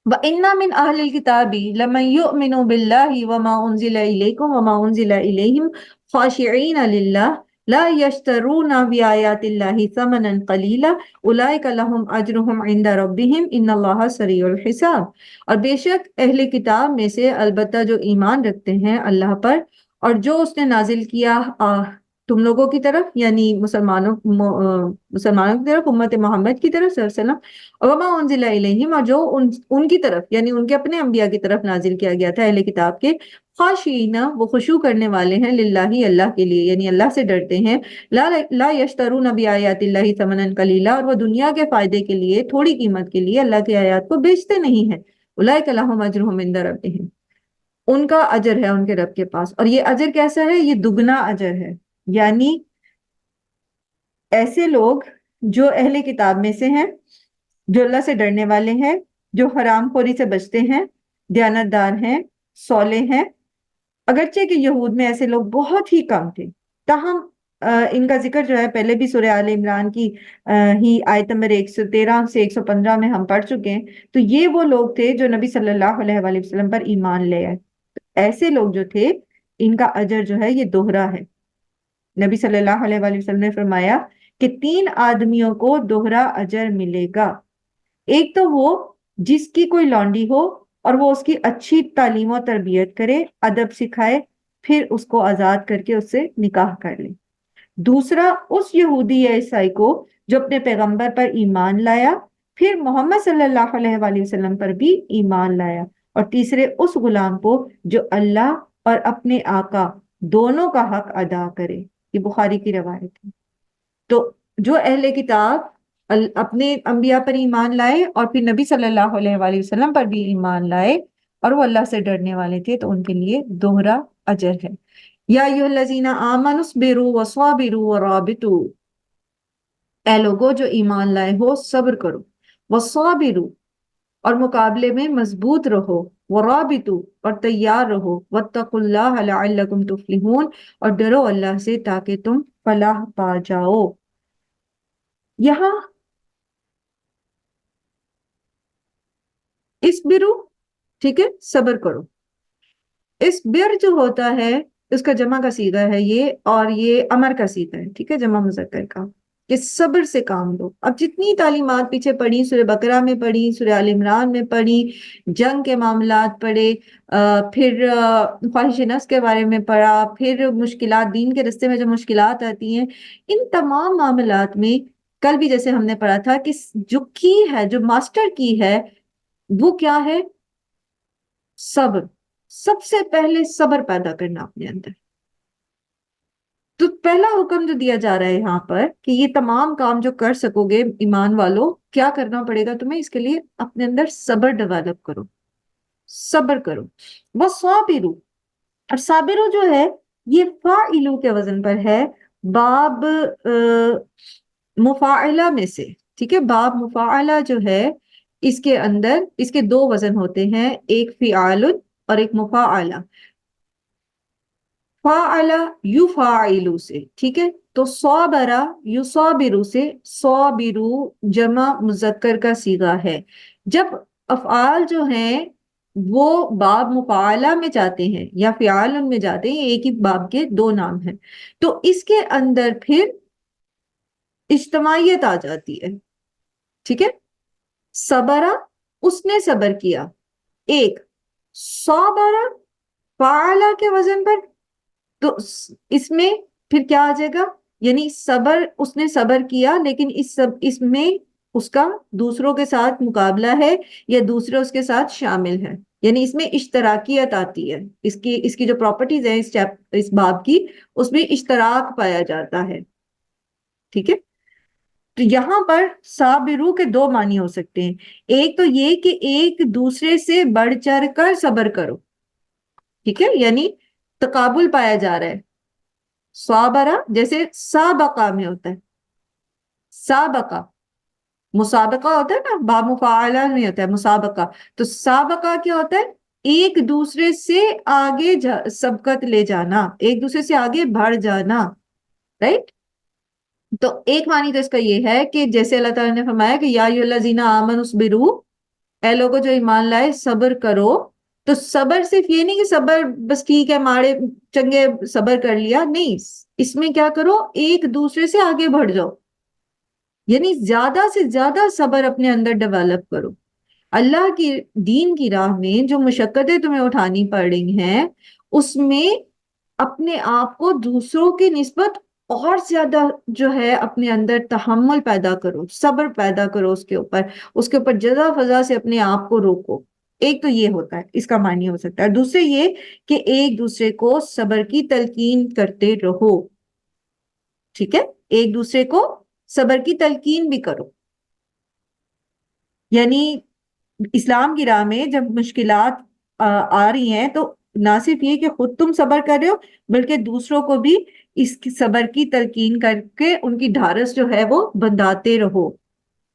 وَإِنَّ مِنْ أَهْلِ الْكِتَابِ لَمَنْ يُؤْمِنُ بِاللَّهِ وَمَا أُنزِلَ إِلَيْكُمْ وَمَا أُنزِلَ إِلَيْهِمْ خَاشِعِينَ لِلَّهِ لَا يَشْتَرُونَ بِآيَاتِ اللَّهِ ثَمَنًا قَلِيلًا أُولَئِكَ لَهُمْ أَجْرُهُمْ عِنْدَ رَبِّهِمْ إِنَّ اللَّهَ سَرِيعُ الْحِسَابِ. اور بے شک اہل کتاب میں سے البتہ جو ایمان رکھتے ہیں اللہ پر اور جو اس نے نازل کیا تم لوگوں کی طرف، یعنی مسلمانوں کی طرف، امت محمد کی طرف صلی اللہ علیہ وسلم، وما انزل الیہم، اور جو ان کی طرف یعنی ان کے اپنے انبیاء کی طرف نازل کیا گیا تھا اہل کتاب کے، خاشعین وہ خشوع کرنے والے ہیں، للہ اللہ کے لیے، یعنی اللہ سے ڈرتے ہیں. لا یشترون بآیات اللہ ثمنا قلیلا، اور وہ دنیا کے فائدے کے لیے تھوڑی قیمت کے لیے اللہ کی آیات کو بیچتے نہیں ہیں. اولئک لہم اجرہم عند ربہم، ان کا اجر ہے ان کے رب کے پاس. اور یہ اجر کیسا ہے؟ یہ دگنا اجر ہے. یعنی ایسے لوگ جو اہل کتاب میں سے ہیں، جو اللہ سے ڈرنے والے ہیں، جو حرام خوری سے بچتے ہیں، دیانتدار ہیں، صالح ہیں. اگرچہ کہ یہود میں ایسے لوگ بہت ہی کم تھے، تاہم ان کا ذکر جو ہے پہلے بھی سورہ آل عمران کی ہی آیت نمبر 113 سے 115 میں ہم پڑھ چکے ہیں. تو یہ وہ لوگ تھے جو نبی صلی اللہ علیہ وآلہ وسلم پر ایمان لے آئے. ایسے لوگ جو تھے ان کا اجر جو ہے یہ دوہرا ہے. نبی صلی اللہ علیہ وآلہ وسلم نے فرمایا کہ 3 آدمیوں کو دوہرا اجر ملے گا. ایک تو وہ جس کی کوئی لونڈی ہو اور وہ اس کی اچھی تعلیم و تربیت کرے، ادب سکھائے، پھر اس کو آزاد کر کے اس سے نکاح کر لے. دوسرا اس یہودی یا عیسائی کو جو اپنے پیغمبر پر ایمان لایا، پھر محمد صلی اللہ علیہ وآلہ وسلم پر بھی ایمان لایا. اور تیسرے اس غلام کو جو اللہ اور اپنے آقا دونوں کا حق ادا کرے. یہ بخاری کی روایت ہے. تو جو اہل کتاب اپنے انبیاء پر ایمان لائے اور پھر نبی صلی اللہ علیہ وآلہ وسلم پر بھی ایمان لائے اور وہ اللہ سے ڈرنے والے تھے، تو ان کے لیے دوہرا اجر ہے. یا ایھا الذین آمنوا اصبروا وصابروا ورابطوا، اے لوگو جو ایمان لائے ہو صبر کرو، وصابروا اور مقابلے میں مضبوط رہو، ورابطوا اور تیار رہو، واتقوا اللہ لعلکم تفلحون اور ڈرو اللہ سے تاکہ تم فلاح پا جاؤ. یہاں اسبرو، ٹھیک ہے، صبر کرو. اسبر جو ہوتا ہے اس کا جمع کا صیغہ ہے یہ، اور یہ امر کا صیغہ ہے، ٹھیک ہے، جمع مذکر کا، کہ صبر سے کام لو. اب جتنی تعلیمات پیچھے پڑھی، سورہ بقرہ میں پڑھی، سورہ آل عمران میں پڑھی، جنگ کے معاملات پڑھے، پھر خواہش نفس کے بارے میں پڑھا، پھر مشکلات دین کے رستے میں جو مشکلات آتی ہیں، ان تمام معاملات میں کل بھی جیسے ہم نے پڑھا تھا کہ جو کی ہے، جو ماسٹر کی ہے، وہ کیا ہے؟ صبر. سب سے پہلے صبر پیدا کرنا اپنے اندر. تو پہلا حکم جو دیا جا رہا ہے یہاں پر کہ یہ تمام کام جو کر سکو گے ایمان والو، کیا کرنا پڑے گا تمہیں؟ اس کے لیے اپنے اندر صبر ڈیولپ کرو، صبر کرو. وہ صابرو، اور صابرو جو ہے یہ فاعلو کے وزن پر ہے، باب مفاعلہ میں سے، ٹھیک ہے، باب مفاعلہ جو ہے اس کے اندر اس کے دو وزن ہوتے ہیں، ایک فعال اور ایک مفاعلہ. فاعل یفاعل سے، ٹھیک ہے، تو صابرا یصابر سے صابرو جمع مذکر کا صیغہ ہے. جب افعال جو ہیں وہ باب مفاعلہ میں جاتے ہیں یا فعال میں جاتے ہیں، ایک ہی باب کے دو نام ہیں، تو اس کے اندر پھر اجتماعیت آ جاتی ہے. ٹھیک ہے، صبرا اس نے صبر کیا، ایک صابرا فعلا کے وزن پر، تو اس میں پھر کیا آ جائے گا، یعنی صبر اس نے صبر کیا، لیکن اس میں اس کا دوسروں کے ساتھ مقابلہ ہے یا دوسرے اس کے ساتھ شامل ہیں، یعنی اس میں اشتراکیت آتی ہے. اس کی جو پراپرٹیز ہیں اس باب کی، اس میں اشتراک پایا جاتا ہے. ٹھیک ہے، تو یہاں پر صابرو کے دو معنی ہو سکتے ہیں. ایک تو یہ کہ ایک دوسرے سے بڑھ چڑھ کر صبر کرو. ٹھیک ہے، یعنی تقابل پایا جا رہا ہے. صابرہ جیسے سابقہ میں ہوتا ہے، سابقہ مسابقہ ہوتا ہے نا، باب مفاعلہ میں ہوتا ہے مسابقہ. تو سابقہ کیا ہوتا ہے، ایک دوسرے سے آگے سبقت لے جانا، ایک دوسرے سے آگے بڑھ جانا. رائٹ، تو ایک معنی تو اس کا یہ ہے کہ جیسے اللہ تعالیٰ نے فرمایا کہ یا ایھا الذین آمنوا اصبروا، اے لوگوں جو ایمان لائے صبر کرو. تو صبر صرف یہ نہیں کہ صبر بس ٹھیک ہے ماڑے چنگے صبر کر لیا، نہیں، اس میں کیا کرو، ایک دوسرے سے آگے بڑھ جاؤ، یعنی زیادہ سے زیادہ صبر اپنے اندر ڈیولپ کرو. اللہ کی دین کی راہ میں جو مشقتیں تمہیں اٹھانی پڑ رہی ہیں، اس میں اپنے آپ کو دوسروں کی نسبت اور زیادہ جو ہے اپنے اندر تحمل پیدا کرو، صبر پیدا کرو، اس کے اوپر جزا فضا سے اپنے آپ کو روکو. ایک تو یہ ہوتا ہے، اس کا معنی ہو سکتا ہے. دوسرے یہ کہ ایک دوسرے کو صبر کی تلقین کرتے رہو. ٹھیک ہے، ایک دوسرے کو صبر کی تلقین بھی کرو. یعنی اسلام کی راہ میں جب مشکلات آ رہی ہیں تو نہ صرف یہ کہ خود تم صبر کر رہے ہو، بلکہ دوسروں کو بھی اس کی صبر کی تلقین کر کے ان کی ڈھارس جو ہے وہ بندھاتے رہو.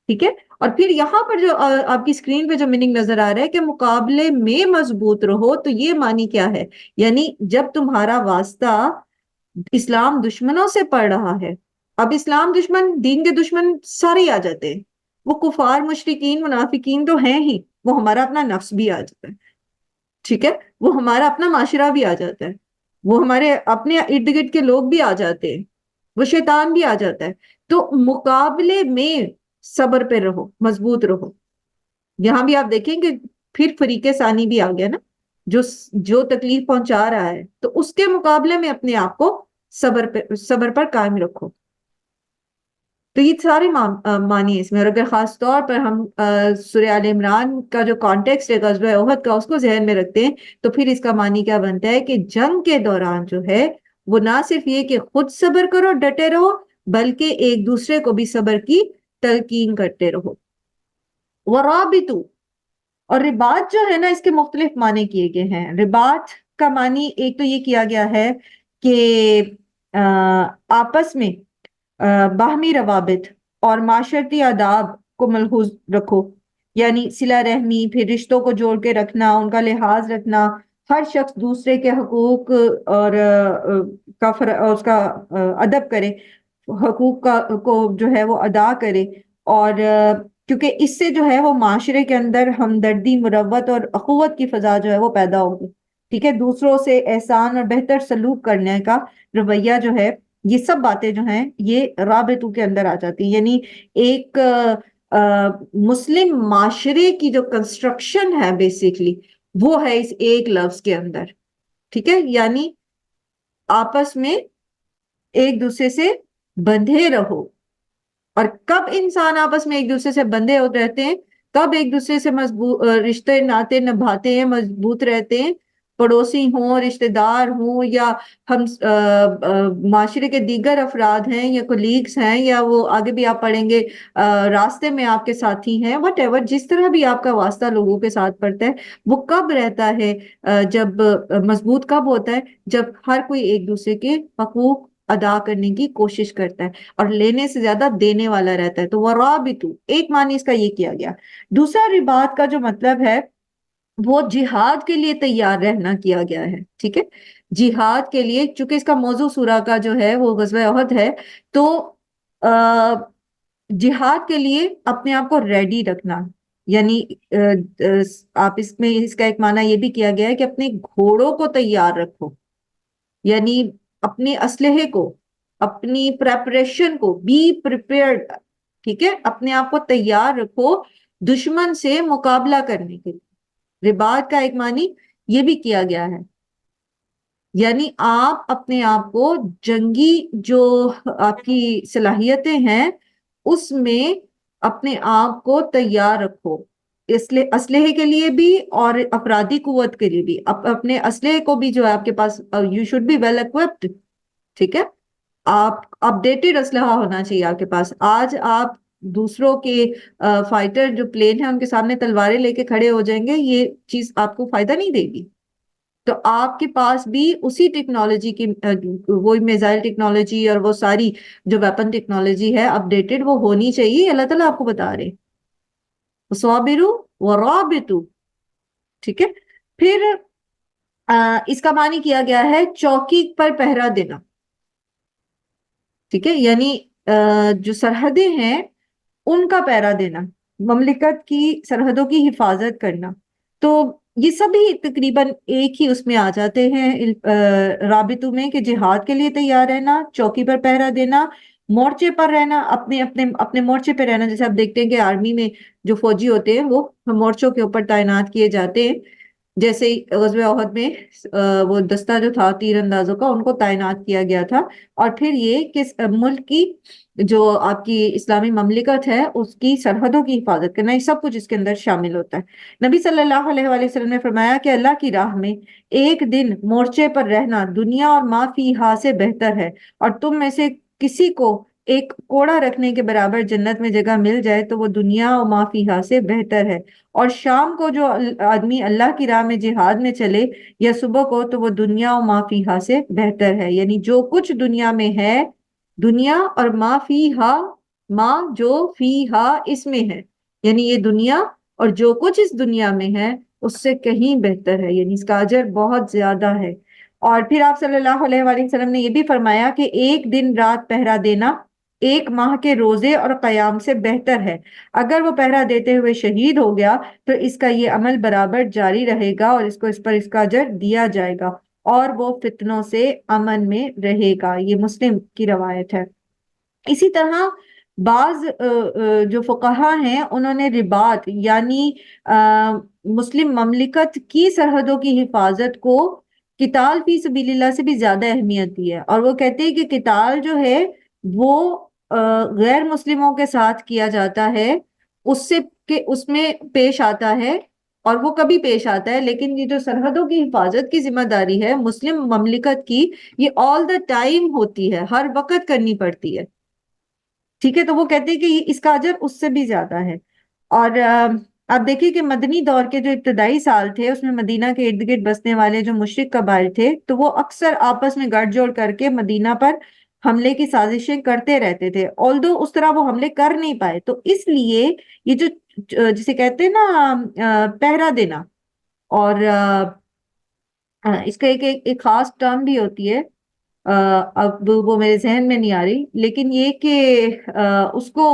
ٹھیک ہے، اور پھر یہاں پر جو آپ کی اسکرین پہ جو میننگ نظر آ رہا ہے کہ مقابلے میں مضبوط رہو، تو یہ معنی کیا ہے، یعنی جب تمہارا واسطہ اسلام دشمنوں سے پڑ رہا ہے، اب اسلام دشمن، دین کے دشمن سارے ہی آ جاتے ہیں، وہ کفار مشرکین منافقین تو ہیں ہی، وہ ہمارا اپنا نفس بھی آ جاتا ہے. ٹھیک ہے، وہ ہمارا اپنا معاشرہ بھی آ جاتا ہے، وہ ہمارے اپنے ارد گرد کے لوگ بھی آ جاتے ہیں، وہ شیطان بھی آ جاتا ہے. تو مقابلے میں صبر پہ رہو، مضبوط رہو. یہاں بھی آپ دیکھیں کہ پھر فریق ثانی بھی آ گیا نا، جو تکلیف پہنچا رہا ہے، تو اس کے مقابلے میں اپنے آپ کو صبر پر قائم رکھو. تو یہ سارے معنی ہیں اس میں. اور اگر خاص طور پر ہم سورہ آل عمران کا جو کانٹیکسٹ ہے غزوہ احد کا، اس کو ذہن میں رکھتے ہیں، تو پھر اس کا معنی کیا بنتا ہے کہ جنگ کے دوران جو ہے وہ نہ صرف یہ کہ خود صبر کرو، ڈٹے رہو، بلکہ ایک دوسرے کو بھی صبر کی تلقین کرتے رہو. ورابطو، اور رباط جو ہے نا، اس کے مختلف معنی کیے گئے ہیں. رباط کا معنی ایک تو یہ کیا گیا ہے کہ آپس میں باہمی روابط اور معاشرتی آداب کو ملحوظ رکھو، یعنی صلہ رحمی، پھر رشتوں کو جوڑ کے رکھنا، ان کا لحاظ رکھنا، ہر شخص دوسرے کے حقوق اور اس کا ادب کرے، حقوق کو جو ہے وہ ادا کرے. اور کیونکہ اس سے جو ہے وہ معاشرے کے اندر ہمدردی، مروت اور اخوت کی فضا جو ہے وہ پیدا ہوگی. ٹھیک ہے، دوسروں سے احسان اور بہتر سلوک کرنے کا رویہ جو ہے، یہ سب باتیں جو ہیں یہ رابطوں کے اندر آ جاتی ہیں. یعنی ایک مسلم معاشرے کی جو کنسٹرکشن ہے بیسیکلی، وہ ہے اس ایک لفظ کے اندر. ٹھیک ہے، یعنی آپس میں ایک دوسرے سے بندھے رہو. اور کب انسان آپس میں ایک دوسرے سے بندھے رہتے ہیں، کب ایک دوسرے سے مضبوط رشتے ناطے نبھاتے ہیں، مضبوط رہتے ہیں، پڑوسی ہوں، رشتہ دار ہوں، یا ہم معاشرے کے دیگر افراد ہیں، یا کولیگز ہیں، یا وہ آگے بھی آپ پڑھیں گے راستے میں آپ کے ساتھی ہیں، وٹ ایور، جس طرح بھی آپ کا واسطہ لوگوں کے ساتھ پڑتا ہے، وہ کب رہتا ہے، جب مضبوط کب ہوتا ہے، جب ہر کوئی ایک دوسرے کے حقوق ادا کرنے کی کوشش کرتا ہے اور لینے سے زیادہ دینے والا رہتا ہے. تو ورابطو ایک معنی اس کا یہ کیا گیا. دوسرا رباط کا جو مطلب ہے وہ جہاد کے لیے تیار رہنا کیا گیا ہے. ٹھیک ہے، جہاد کے لیے، چونکہ اس کا موضوع سورہ کا جو ہے وہ غزوہ احد ہے، تو جہاد کے لیے اپنے آپ کو ریڈی رکھنا. یعنی آپ اس میں اس کا ایک معنی یہ بھی کیا گیا ہے کہ اپنے گھوڑوں کو تیار رکھو، یعنی اپنے اسلحے کو، اپنی پریپریشن کو، بی پریپیئرڈ. ٹھیک ہے، اپنے آپ کو تیار رکھو دشمن سے مقابلہ کرنے کے لیے. رباط کا ایک معنی یہ بھی کیا گیا ہے، یعنی آپ اپنے آپ کو جنگی جو آپ کی صلاحیتیں ہیں اس میں اپنے آپ کو تیار رکھو، اسلحے کے لیے بھی اور افرادی قوت کے لیے بھی. اپنے اسلحے کو بھی جو ہے آپ کے پاس you should be well equipped. ٹھیک ہے، آپ اپڈیٹڈ اسلحہ ہونا چاہیے آپ کے پاس. آج آپ دوسروں کے فائٹر جو پلین ہیں ان کے سامنے تلواریں لے کے کھڑے ہو جائیں گے، یہ چیز آپ کو فائدہ نہیں دے گی. تو آپ کے پاس بھی اسی ٹیکنالوجی کی وہی میزائل ٹیکنالوجی اور وہ ساری جو ویپن ٹیکنالوجی ہے اپڈیٹڈ وہ ہونی چاہیے. اللہ تعالیٰ آپ کو بتا رہے وَصَابِرُوا وَرَابِطُوا. ٹھیک ہے، پھر اس کا معنی کیا گیا ہے چوکی پر پہرا دینا. ٹھیک ہے، یعنی جو سرحدیں ہیں ان کا پہرا دینا، مملکت کی سرحدوں کی حفاظت کرنا. تو یہ سبھی تقریباً ایک ہی اس میں آ جاتے ہیں رابطوں میں، کہ جہاد کے لیے تیار رہنا، چوکی پر پہرا دینا، مورچے پر رہنا، اپنے اپنے اپنے مورچے پہ رہنا. جیسے آپ دیکھتے ہیں کہ آرمی میں جو فوجی ہوتے ہیں وہ مورچوں کے اوپر تعینات کیے جاتے ہیں. جیسے غزوہ احد میں وہ دستہ جو تھا تیر اندازوں کا ان کو تعینات کیا گیا تھا. اور پھر یہ کہ ملک کی جو آپ کی اسلامی مملکت ہے اس کی سرحدوں کی حفاظت کرنا، یہ سب کچھ اس کے اندر شامل ہوتا ہے. نبی صلی اللہ علیہ وآلہ وسلم نے فرمایا کہ اللہ کی راہ میں ایک دن مورچے پر رہنا دنیا اور ما فیہا سے بہتر ہے، اور تم میں سے کسی کو ایک کوڑا رکھنے کے برابر جنت میں جگہ مل جائے تو وہ دنیا اور ما فیہا سے بہتر ہے. اور شام کو جو آدمی اللہ کی راہ میں جہاد میں چلے یا صبح کو تو وہ دنیا اور ما فیہا سے بہتر ہے. یعنی جو کچھ دنیا میں ہے، دنیا اور ما فیہا، ما جو فیہا اس میں ہے، یعنی یہ دنیا اور جو کچھ اس دنیا میں ہے اس سے کہیں بہتر ہے، یعنی اس کا اجر بہت زیادہ ہے. اور پھر آپ صلی اللہ علیہ وآلہ وسلم نے یہ بھی فرمایا کہ ایک دن رات پہرا دینا ایک ماہ کے روزے اور قیام سے بہتر ہے. اگر وہ پہرا دیتے ہوئے شہید ہو گیا تو اس کا یہ عمل برابر جاری رہے گا اور اس کو اس پر اس کا اجر دیا جائے گا اور وہ فتنوں سے امن میں رہے گا. یہ مسلم کی روایت ہے. اسی طرح بعض جو فقہا ہیں انہوں نے رباط یعنی مسلم مملکت کی سرحدوں کی حفاظت کو قتال فی سبیل اللہ سے بھی زیادہ اہمیت دی ہے. اور وہ کہتے ہیں کہ قتال جو ہے وہ غیر مسلموں کے ساتھ کیا جاتا ہے، اس سے کہ اس میں پیش آتا ہے اور وہ کبھی پیش آتا ہے، لیکن یہ جو سرحدوں کی حفاظت کی ذمہ داری ہے مسلم مملکت کی، یہ آل دا ٹائم ہوتی ہے، ہر وقت کرنی پڑتی ہے. ٹھیک ہے، تو وہ کہتے ہیں کہ اس کا اجر اس سے بھی زیادہ ہے. اور آپ دیکھیے کہ مدنی دور کے جو ابتدائی سال تھے اس میں مدینہ کے ارد گرد بسنے والے جو مشرک قبائل تھے تو وہ اکثر آپس میں گٹھ جوڑ کر کے مدینہ پر حملے کی سازشیں کرتے رہتے تھے، آلدو اس طرح وہ حملے کر نہیں پائے. تو اس لیے یہ جو جسے کہتے ہیں نا پہرا دینا، اور اس کا ایک خاص ٹرم بھی ہوتی ہے، اب وہ میرے ذہن میں نہیں آ رہی، لیکن یہ کہ اس کو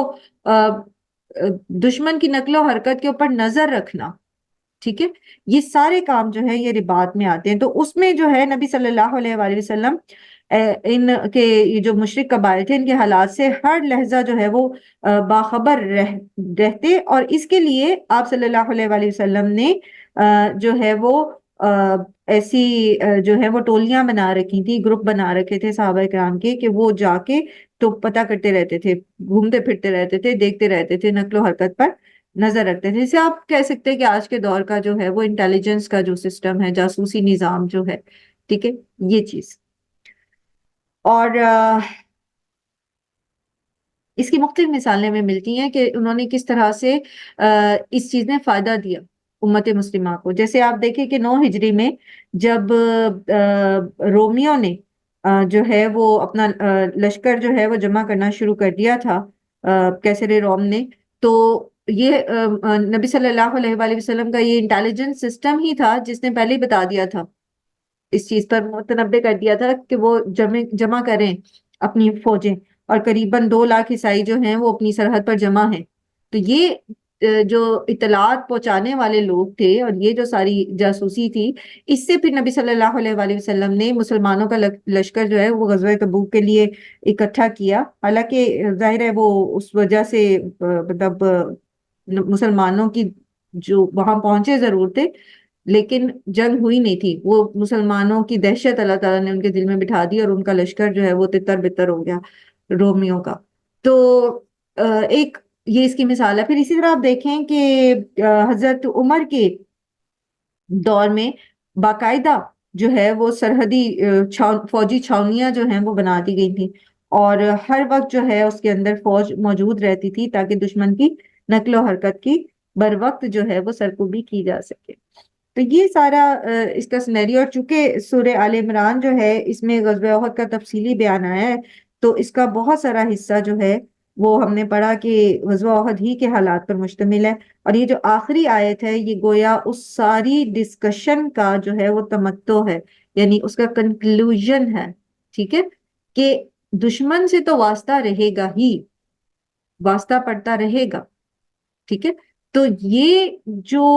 دشمن کی نقل و حرکت کے اوپر نظر رکھنا. ٹھیک ہے، یہ سارے کام جو ہے یہ رباط میں آتے ہیں. تو اس میں جو ہے نبی صلی اللہ علیہ وآلہ وسلم ان کے یہ جو مشرک قبائل تھے ان کے حالات سے ہر لحظہ جو ہے وہ باخبر رہتے، اور اس کے لیے آپ صلی اللہ علیہ وآلہ وسلم نے جو ہے وہ ایسی جو ہے وہ ٹولیاں بنا رکھی تھی، گروپ بنا رکھے تھے صحابہ کرام کے، کہ وہ جا کے تو پتہ کرتے رہتے تھے، گھومتے پھرتے رہتے تھے، دیکھتے رہتے تھے، نقل و حرکت پر نظر رکھتے تھے. جسے آپ کہہ سکتے ہیں کہ آج کے دور کا جو ہے وہ انٹیلیجنس کا جو سسٹم ہے، جاسوسی نظام جو ہے. ٹھیک ہے، یہ چیز. اور اس کی مختلف مثالیں میں ملتی ہیں کہ انہوں نے کس طرح سے اس چیز نے فائدہ دیا امت مسلمہ کو. جیسے آپ دیکھیں کہ 9 ہجری میں جب رومیوں نے جو ہے وہ اپنا لشکر جو ہے وہ جمع کرنا شروع کر دیا تھا کیسر روم نے. تو یہ نبی صلی اللہ علیہ وآلہ وسلم کا یہ انٹیلیجنس سسٹم ہی تھا جس نے پہلے ہی بتا دیا تھا، اس چیز پر متنبع کر دیا تھا کہ وہ جمع کریں اپنی فوجیں، اور قریباً 2 لاکھ عیسائی جو ہیں وہ اپنی سرحد پر جمع ہیں. تو یہ جو اطلاعات پہنچانے والے لوگ تھے اور یہ جو ساری جاسوسی تھی، اس سے پھر نبی صلی اللہ علیہ وآلہ وسلم نے مسلمانوں کا لشکر جو ہے وہ غزوہ تبوک کے لیے اکٹھا کیا. حالانکہ ظاہر ہے وہ اس وجہ سے مطلب مسلمانوں کی جو وہاں پہنچے ضرور تھے، لیکن جنگ ہوئی نہیں تھی. وہ مسلمانوں کی دہشت اللہ تعالیٰ نے ان کے دل میں بٹھا دی اور ان کا لشکر جو ہے وہ تتر بتر ہو گیا رومیوں کا. تو ایک یہ اس کی مثال ہے. پھر اسی طرح آپ دیکھیں کہ حضرت عمر کے دور میں باقاعدہ جو ہے وہ سرحدی فوجی چھاونیاں جو ہیں وہ بنا دی گئی تھیں، اور ہر وقت جو ہے اس کے اندر فوج موجود رہتی تھی تاکہ دشمن کی نقل و حرکت کی بر وقت جو ہے وہ سرکوبی کی جا سکے. تو یہ سارا اس کا سنیریو، اور چونکہ سورہ آل عمران جو ہے اس میں غزوہ احد کا تفصیلی بیان آیا ہے، تو اس کا بہت سارا حصہ جو ہے وہ ہم نے پڑھا کہ غزوہ احد ہی کے حالات پر مشتمل ہے. اور یہ جو آخری آیت ہے یہ گویا اس ساری ڈسکشن کا جو ہے وہ تمتع ہے، یعنی اس کا کنکلوژن ہے. ٹھیک ہے، کہ دشمن سے تو واسطہ رہے گا ہی، واسطہ پڑتا رہے گا. ٹھیک ہے، تو یہ جو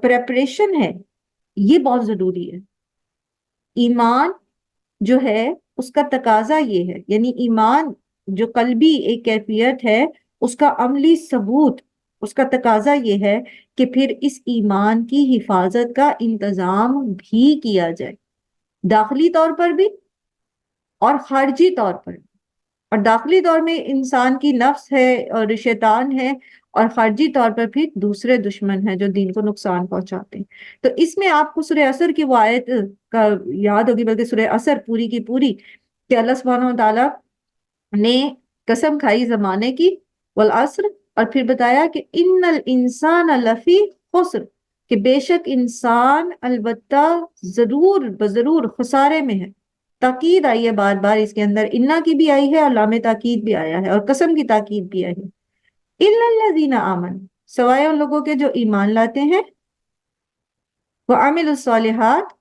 پریپریشن ہے یہ بہت ضروری ہے. ایمان جو ہے اس کا تقاضا یہ ہے، یعنی ایمان جو قلبی ایک کیفیت ہے، اس کا عملی ثبوت، اس کا تقاضا یہ ہے کہ پھر اس ایمان کی حفاظت کا انتظام بھی کیا جائے، داخلی طور پر بھی اور خارجی طور پر بھی. اور داخلی طور میں انسان کی نفس ہے اور شیطان ہے، اور خارجی طور پر پھر دوسرے دشمن ہیں جو دین کو نقصان پہنچاتے ہیں. تو اس میں آپ کو سورہ عصر کی وہ آیت کا یاد ہوگی، بلکہ سورہ عصر پوری کی پوری، کہ اللہ سبحانہ و تعالیٰ نے قسم کھائی زمانے کی، والعصر، اور پھر بتایا کہ ان الانسان لفی خسر، کہ بے شک انسان البتہ ضرور بضرور خسارے میں ہے. تاکید آئی ہے بار بار اس کے اندر، انا کی بھی آئی ہے اور لام تاکید بھی آیا ہے اور قسم کی تاکید بھی آئی ہے. الا الذین آمنوا، سوائے ان لوگوں کے جو ایمان لاتے ہیں، وعملوا الصالحات،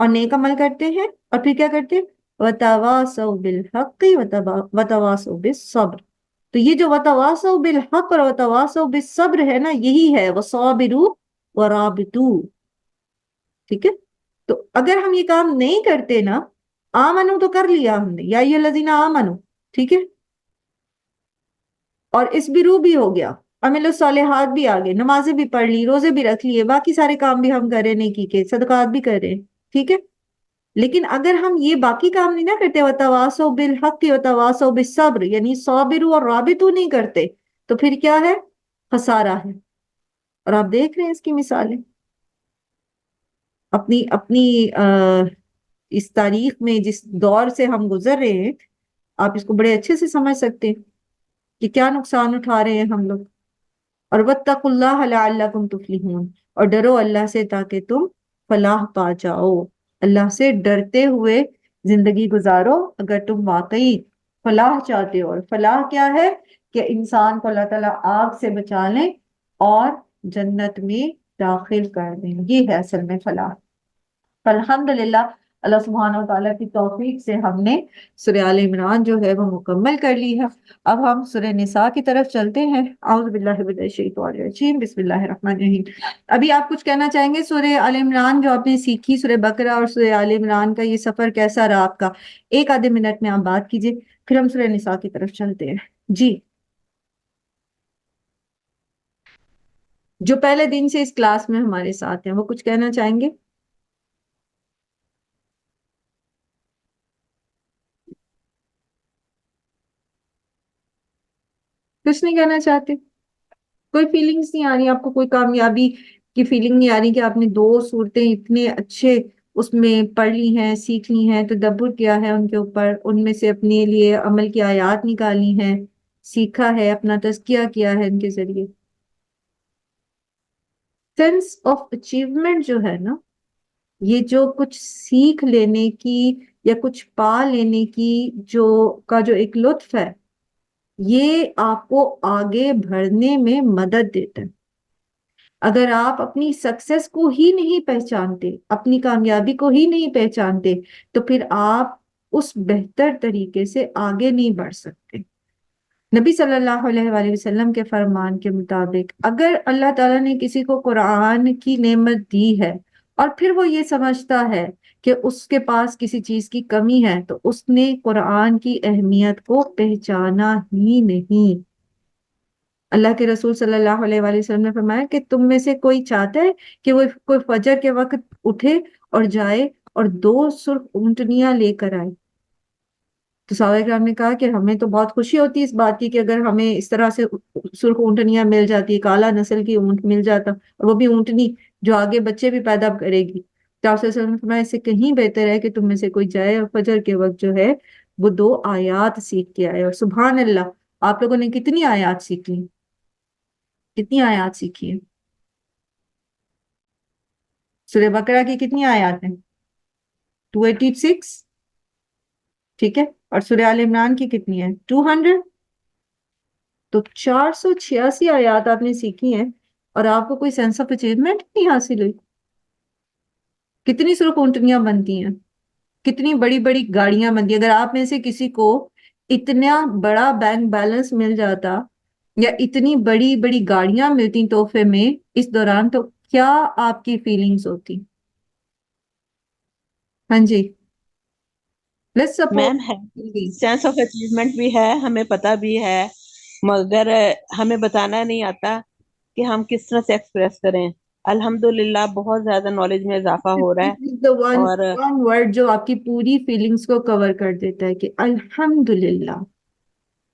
اور نیک عمل کرتے ہیں، اور پھر کیا کرتے ہیں، وتواصوا بالحق وتواصوا بالصبر. تو یہ جو وتواصوا بالحق اور وتواصوا بالصبر ہے نا، یہی ہے وصابروا ورابطوا. ٹھیک ہے، تو اگر ہم یہ کام نہیں کرتے نا، آمنو تو کر لیا ہم نے، یا ایھا الذین آمنو، ٹھیک ہے، اور اسبروا بھی ہو گیا، عمل الصالحات بھی آگے، نمازیں بھی پڑھ لی، روزے بھی رکھ لیے، باقی سارے کام بھی ہم کر رہے نیکی کے، صدقات بھی کر رہے ہیں. ٹھیک ہے، لیکن اگر ہم یہ باقی کام نہیں نہ کرتے، وتواصوا بالحق وتواصوا بالصبر، یعنی صابروا اور رابطوا نہیں کرتے، تو پھر کیا ہے، خسارہ ہے. اور آپ دیکھ رہے ہیں اس کی مثالیں اپنی اپنی اس تاریخ میں جس دور سے ہم گزر رہے ہیں، آپ اس کو بڑے اچھے سے سمجھ سکتے ہیں کہ کیا نقصان اٹھا رہے ہیں ہم لوگ. اور واتقوا اللہ لعلکم تفلحون، اور ڈرو اللہ سے تاکہ تم فلاح پا جاؤ. اللہ سے ڈرتے ہوئے زندگی گزارو اگر تم واقعی فلاح چاہتے ہو. اور فلاح کیا ہے کہ انسان کو اللہ تعالیٰ آگ سے بچا لیں اور جنت میں داخل کر دیں، یہ ہے اصل میں فلاح. الحمدللہ اللہ سبحانہ و تعالیٰ کی توفیق سے ہم نے سورہ آل عمران جو ہے وہ مکمل کر لی ہے. اب ہم سورہ نساء کی طرف چلتے ہیں. اعوذ باللہ من الشیطان الرجیم، بسم اللہ الرحمن الرحیم. ابھی آپ کچھ کہنا چاہیں گے سورہ آل عمران جو آپ نے سیکھی، سورہ بقرہ اور سورہ آل عمران کا یہ سفر کیسا رہا آپ کا؟ ایک آدھے منٹ میں آپ بات کیجئے، پھر ہم سورہ نساء کی طرف چلتے ہیں. جی، جو پہلے دن سے اس کلاس میں ہمارے ساتھ ہیں وہ کچھ کہنا چاہیں گے؟ کچھ نہیں کہنا چاہتے؟ کوئی فیلنگز نہیں آ رہی آپ کو؟ کوئی کامیابی کی فیلنگ نہیں آ رہی کہ آپ نے 2 صورتیں اتنے اچھے اس میں پڑھ لی ہیں، سیکھ لی ہیں، تدبر کیا ہے ان کے اوپر، ان میں سے اپنے لیے عمل کی آیات نکالی ہیں، سیکھا ہے، اپنا تزکیہ کیا ہے ان کے ذریعے؟ سینس آف اچیومنٹ جو ہے نا، یہ جو کچھ سیکھ لینے کی یا کچھ پا لینے کی جو ایک لطف ہے، یہ آپ کو آگے بڑھنے میں مدد دیتا ہے۔ اگر آپ اپنی سکسیس کو ہی نہیں پہچانتے، اپنی کامیابی کو ہی نہیں پہچانتے، تو پھر آپ اس بہتر طریقے سے آگے نہیں بڑھ سکتے۔ نبی صلی اللہ علیہ وآلہ وسلم کے فرمان کے مطابق اگر اللہ تعالیٰ نے کسی کو قرآن کی نعمت دی ہے اور پھر وہ یہ سمجھتا ہے کہ اس کے پاس کسی چیز کی کمی ہے، تو اس نے قرآن کی اہمیت کو پہچانا ہی نہیں۔ اللہ کے رسول صلی اللہ علیہ وآلہ وسلم نے فرمایا کہ تم میں سے کوئی چاہتا ہے کہ وہ کوئی فجر کے وقت اٹھے اور جائے اور 2 سرخ اونٹنیاں لے کر آئے؟ تو صحابہ کرام نے کہا کہ ہمیں تو بہت خوشی ہوتی ہے اس بات کی کہ اگر ہمیں اس طرح سے سرخ اونٹنیاں مل جاتی، کالا نسل کی اونٹ مل جاتا، اور وہ بھی اونٹنی جو آگے بچے بھی پیدا کرے گی۔ تو آپ صلی اللہ علیہ وسلم نے فرمایا اس سے کہیں بہتر ہے کہ تم میں سے کوئی جائے اور فجر کے وقت جو ہے وہ 2 آیات سیکھ کے آئے۔ اور سبحان اللہ، آپ لوگوں نے کتنی آیات سیکھ لی؟ کتنی آیات سیکھی ہیں؟ سورہ بقرہ کی کتنی آیات ہیں؟ 286، ٹھیک ہے، اور سورہ آل عمران کی کتنی ہے؟ 200۔ تو 486 آیات آپ نے سیکھی ہیں اور آپ کو کوئی سینس آف اچیومنٹ نہیں حاصل ہوئی؟ کتنی سرخ اونٹنیاں بنتی ہیں، کتنی بڑی بڑی گاڑیاں بنتی ہیں۔ اگر آپ میں سے کسی کو اتنا بڑا بینک بیلنس مل جاتا یا اتنی بڑی بڑی گاڑیاں ملتی تحفے میں اس دوران، تو کیا آپ کی فیلنگز ہوتی؟ ہاں جی، لیٹس
میم ہے،
سپوز
سینس آف اچیومنٹ بھی ہے، ہمیں پتہ بھی ہے، مگر ہمیں بتانا نہیں آتا کہ ہم کس طرح سے ایکسپریس کریں۔ الحمدللہ بہت زیادہ نالج میں اضافہ ہو رہا ہے، اور
ون ورڈ جو آپ کی پوری فیلنگز کو کور کر دیتا ہے کہ الحمدللہ،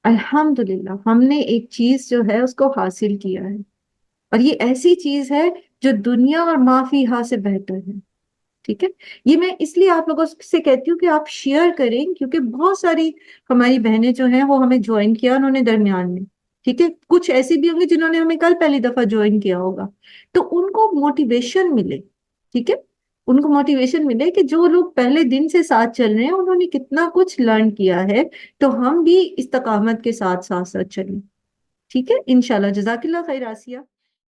الحمدللہ ہم نے ایک چیز جو ہے اس کو حاصل کیا ہے، اور یہ ایسی چیز ہے جو دنیا اور ما فیہا سے بہتر ہے۔ ٹھیک ہے، یہ میں اس لیے آپ لوگوں سے کہتی ہوں کہ آپ شیئر کریں، کیونکہ بہت ساری ہماری بہنیں جو ہیں وہ ہمیں جوائن کیا انہوں نے درمیان میں، ٹھیک ہے، کچھ ایسی بھی ہوں گی جنہوں نے ہمیں کل پہلی دفعہ جوائن کیا ہوگا، تو ان کو موٹیویشن ملے، ٹھیک ہے، ان کو موٹیویشن ملے کہ جو لوگ پہلے دن سے ساتھ چل رہے ہیں انہوں نے کتنا کچھ لرن کیا ہے، تو ہم بھی استقامت کے ساتھ ساتھ چلیں۔ ٹھیک ہے، انشاءاللہ۔ جزاک اللہ خیر آسیہ۔